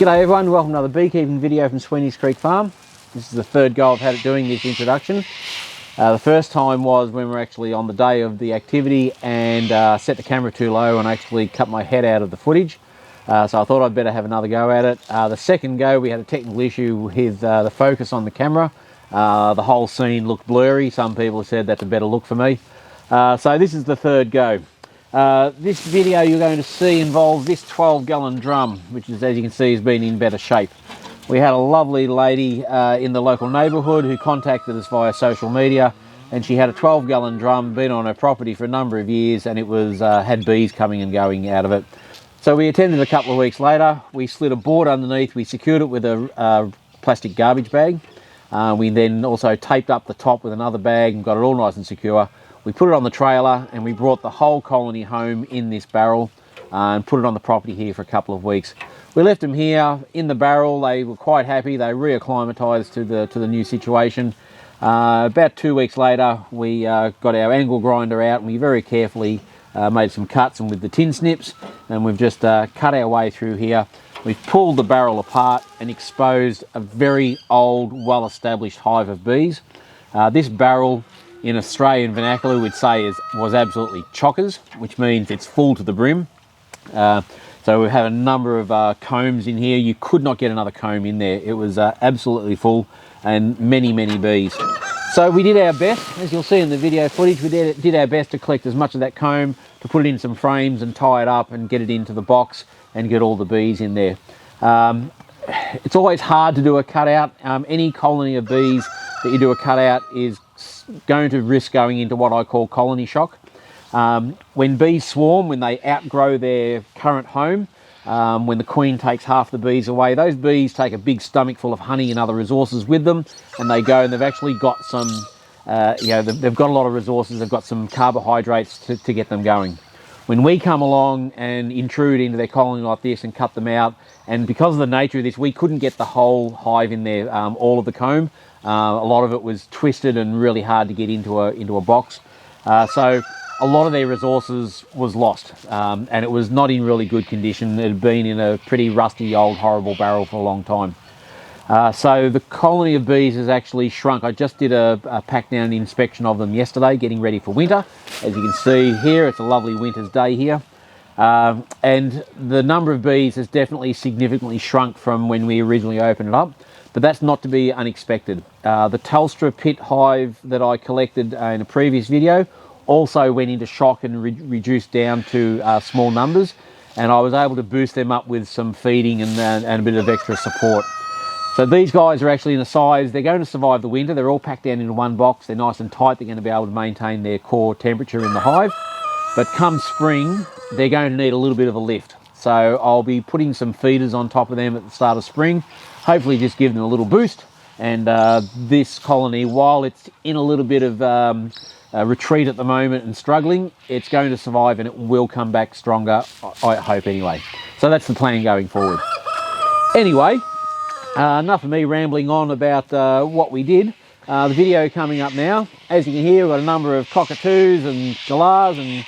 G'day everyone, welcome to another beekeeping video from Sweeney's Creek Farm. This is the third go I've had at doing this introduction. The first time was when we were actually on the day of the activity and set the camera too low and actually cut my head out of the footage. So I thought I'd better have another go at it. The second go we had a technical issue with the focus on the camera. The whole scene looked blurry. Some people have said that's a better look for me. So this is the third go. This video you're going to see involves this 12-gallon drum, which is, as you can see, has been in better shape. We had a lovely lady in the local neighbourhood who contacted us via social media, and she had a 12-gallon drum, been on her property for a number of years, and it was had bees coming and going out of it. So we attended a couple of weeks later. We slid a board underneath, we secured it with a plastic garbage bag. We then also taped up the top with another bag and got it all nice and secure. We put it on the trailer and we brought the whole colony home in this barrel and put it on the property here for a couple of weeks. We left them here in the barrel. They were quite happy. They reacclimatized to the new situation. About 2 weeks later, we got our angle grinder out and we very carefully made some cuts and with the tin snips, and we've just cut our way through here. We've pulled the barrel apart and exposed a very old, well-established hive of bees. This barrel, in Australian vernacular, we'd say was absolutely chockers, which means it's full to the brim. So we have a number of combs in here. You could not get another comb in there. It was absolutely full and many, many bees. So we did our best, as you'll see in the video footage, we did our best to collect as much of that comb, to put it in some frames and tie it up and get it into the box and get all the bees in there. It's always hard to do a cutout. Any colony of bees that you do a cutout is going to risk going into what I call colony shock. When bees swarm, when they outgrow their current home, when the queen takes half the bees away, those bees take a big stomach full of honey and other resources with them, and they go and they've actually got some, they've got a lot of resources, they've got some carbohydrates to get them going. When we come along and intrude into their colony like this and cut them out, and because of the nature of this, we couldn't get the whole hive in there, all of the comb. A lot of it was twisted and really hard to get into a box. So a lot of their resources was lost, and it was not in really good condition. It had been in a pretty rusty, old, horrible barrel for a long time. So the colony of bees has actually shrunk. I just did a pack down inspection of them yesterday, getting ready for winter. As you can see here, it's a lovely winter's day here. And the number of bees has definitely significantly shrunk from when we originally opened it up, but that's not to be unexpected. The Telstra pit hive that I collected in a previous video also went into shock and reduced down to small numbers, and I was able to boost them up with some feeding and a bit of extra support. So these guys are actually in a size, they're going to survive the winter. They're all packed down into one box. They're nice and tight. They're going to be able to maintain their core temperature in the hive. But come spring, they're going to need a little bit of a lift. So I'll be putting some feeders on top of them at the start of spring, hopefully just give them a little boost. And this colony, while it's in a little bit of retreat at the moment and struggling, it's going to survive and it will come back stronger, I hope anyway. So that's the plan going forward. Anyway, enough of me rambling on about what we did. The video coming up now. As you can hear, we've got a number of cockatoos and galahs and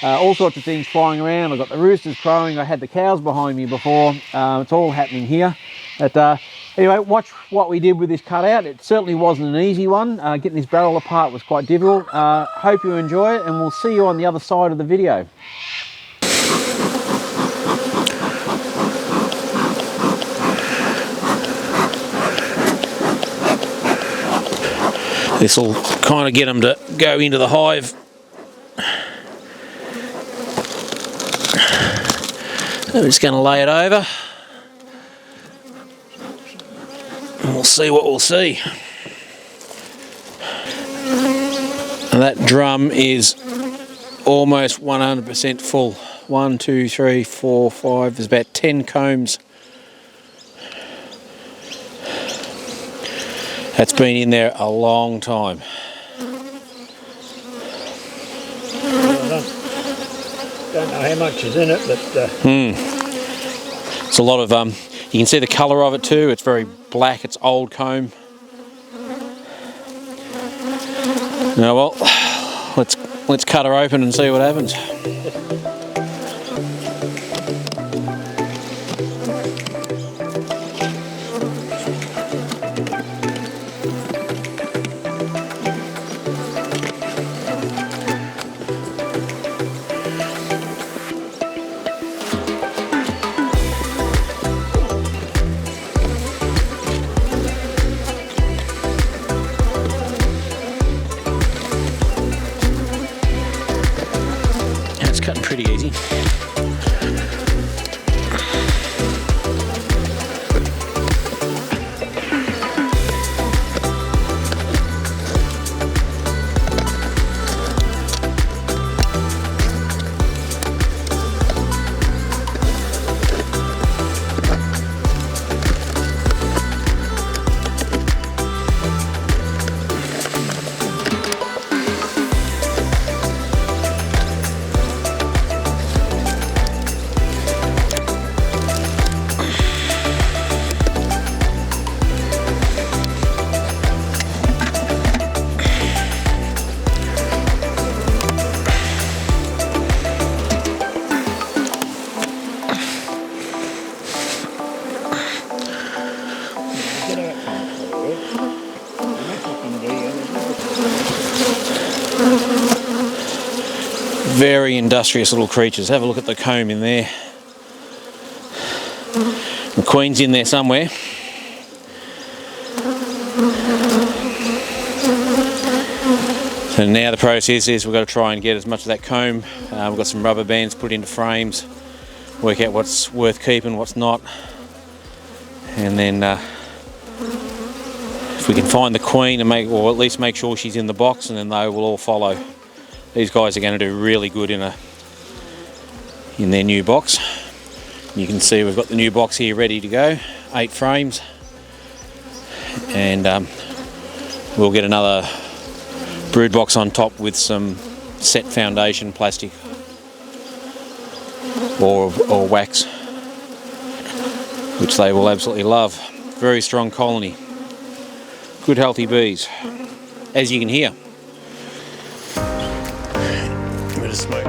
all sorts of things flying around. I've got the roosters crowing. I had the cows behind me before. It's all happening here. But anyway, watch what we did with this cutout. It certainly wasn't an easy one. Getting this barrel apart was quite difficult. Hope you enjoy it, and we'll see you on the other side of the video. This will kind of get them to go into the hive. I'm just going to lay it over and we'll see what we'll see. And that drum is almost 100% full. 1, 2, 3, 4, 5, there's about 10 combs. That's been in there a long time. Don't know how much is in it, but it's a lot of you can see the colour of it too. It's very black. It's old comb. Now, well, let's cut her open and see what happens. honey. Very industrious little creatures. Have a look at the comb in there. The queen's in there somewhere. So now the process is we've got to try and get as much of that comb. We've got some rubber bands put into frames, work out what's worth keeping, what's not, and then if we can find the queen and or at least make sure she's in the box, and then they will all follow. These guys are going to do really good in their new box. You can see we've got the new box here ready to go, 8 frames, and we'll get another brood box on top with some set foundation plastic or wax, which they will absolutely love. Very strong colony, good healthy bees, as you can hear. A bit of smoke.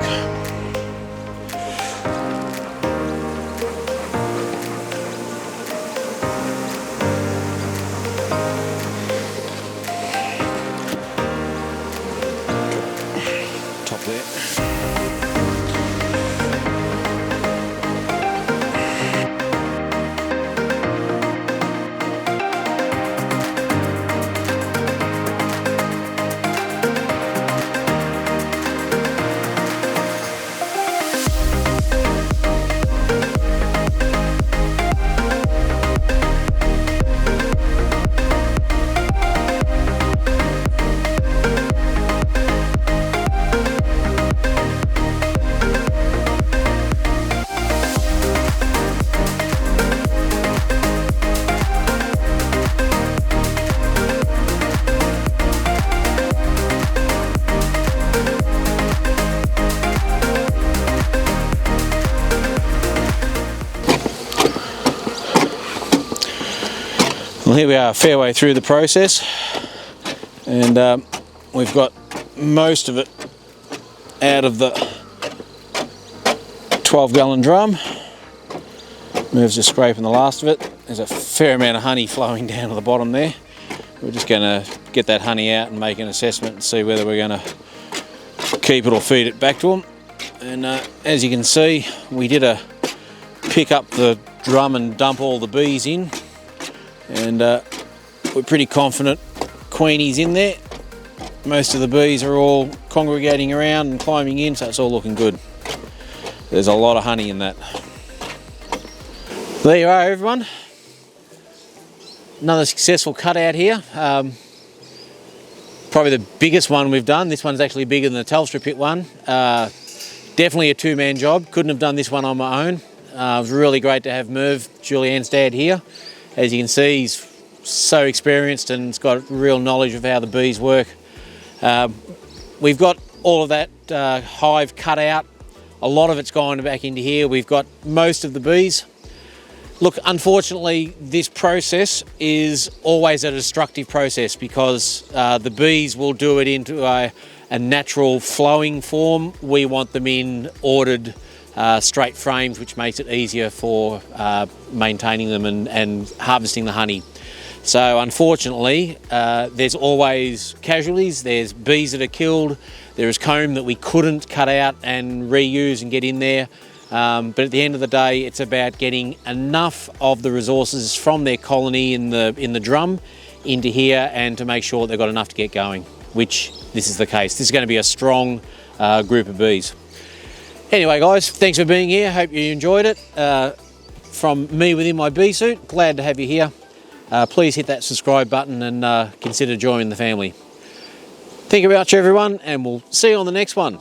Top there. Well, here we are, a fair way through the process, and we've got most of it out of the 12-gallon drum. Merv's just scraping the last of it. There's a fair amount of honey flowing down to the bottom there. We're just going to get that honey out and make an assessment and see whether we're going to keep it or feed it back to them. And as you can see, we did a pick up the drum and dump all the bees in, and we're pretty confident Queenie's in there. Most of the bees are all congregating around and climbing in, so it's all looking good. There's a lot of honey in that. There you are, everyone. Another successful cutout here. Probably the biggest one we've done. This one's actually bigger than the Telstra pit one. Definitely a two-man job. Couldn't have done this one on my own. It was really great to have Merv, Julianne's dad, here. As you can see, he's so experienced and he's got real knowledge of how the bees work. We've got all of that hive cut out. A lot of it's gone back into here. We've got most of the bees. Look, unfortunately, this process is always a destructive process because the bees will do it into a natural flowing form. We want them in ordered straight frames, which makes it easier for maintaining them and harvesting the honey. So unfortunately, there's always casualties. There's bees that are killed. There is comb that we couldn't cut out and reuse and get in there. But at the end of the day, it's about getting enough of the resources from their colony in the drum into here, and to make sure they've got enough to get going, which this is the case. This is going to be a strong group of bees. Anyway, guys, thanks for being here. Hope you enjoyed it. From me within my bee suit, glad to have you here. Please hit that subscribe button and consider joining the family. Think about you, everyone, and we'll see you on the next one.